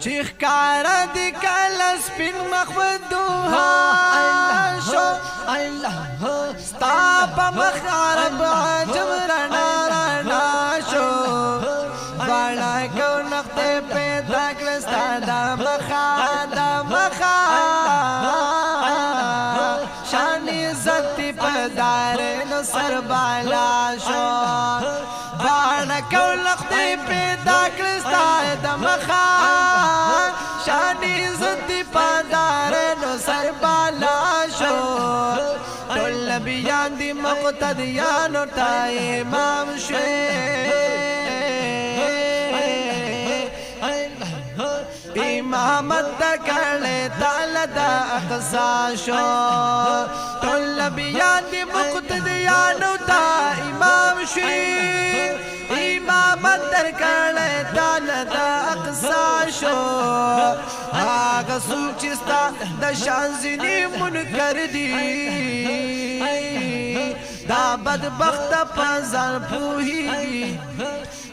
چیخ کارا دی کالا سپین مخودوها شو ستا پا مخارب عجم رنا رنا شو بانا کو نقط پیدا کلستا دا مخا شانی زتی پدار نو سر بالا شو بانا کو نقط پیدا کلستا دا مخا شانی زتی پدار نو سر بالا شو ټول نبیان دی مقتدیانو تا امام امامت دکڑے تعالی دا اقصا شو ټول نبیان دی مقتدیانو تا امام امامت درکڑے تعالی دا اقصا شو آغا سوک چستا دا شانزنی منکر دی دا بدبخت پزان پوہیگی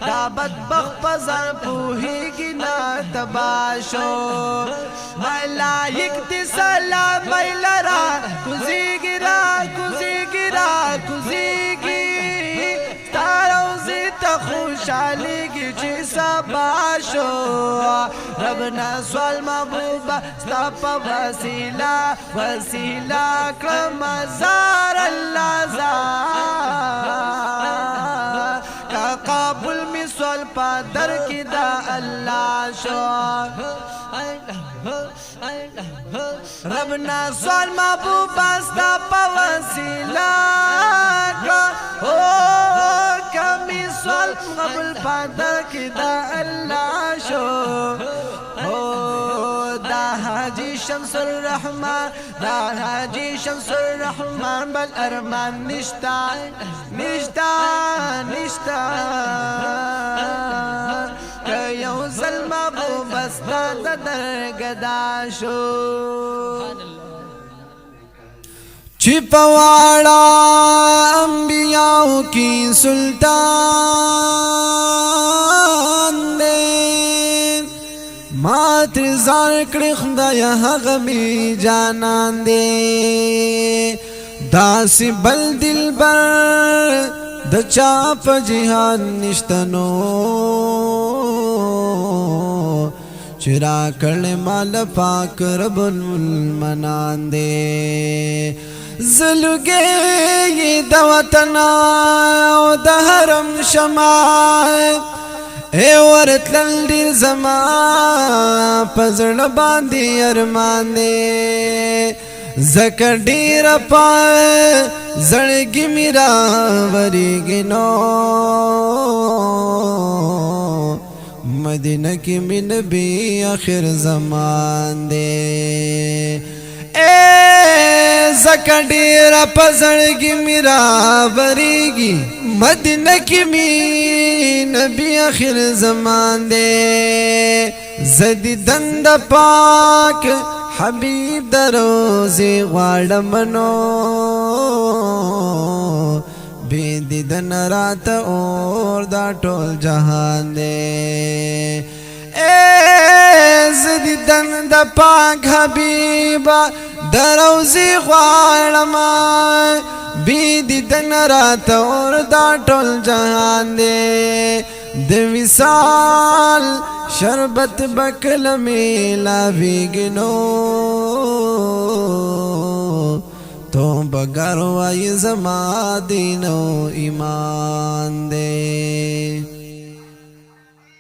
دا بدبخت پزان پوہیگی نا تباشو ملائک تی سلام میلرا کزیگی را کزیگی را کزیگی ستاروزی تا خوشحالیگی چی سباشو ربنا سوال محبوبا ستا پا وسیلہ وسیلہ کرم زار اللہ زار کا قابل می سوال پا در کی دا اللہ شو ربنا سوال محبوبا ستا پا وسیلہ کمی سوال قبل پا در کی دا اللہ شو دا حاجی شمس الرحمن دا حاجی شمس الرحمن بل ارمان نشتا نشتا نشتا که یو ظلم ابو بستا دا درگدا شو چی پواڑا انبیاء کی سلطان دے مات زار کڑی خدای حغمی جانان دے داسی بل دل بر د چاپ جہان نشتنو چرا کرنے مال پاک رب المنان دے زلگے یہ دوتنا و دہرم شمائے اے ورتلل دیر زمان پزر باندی ارمان دے زکر دیر پائے زڑگی میرا وریگی نو مدینہ کی من بھی آخر زمان دے اے زکر دیر پزڑگی میرا وریگی مدینہ کی من بھی آخر زمان دے زدی دند پاک حبیب دروزی غاڑمنو بیدی دن رات اور دا ٹول جہان دے اے زدی دن دا پاک حبیب دروزی غاڑمان بیدی دن رات اور دا ٹول جہان دے د وصال شربت بکل میلا بیگنو تو بگر وائی زما دینو ایمان دے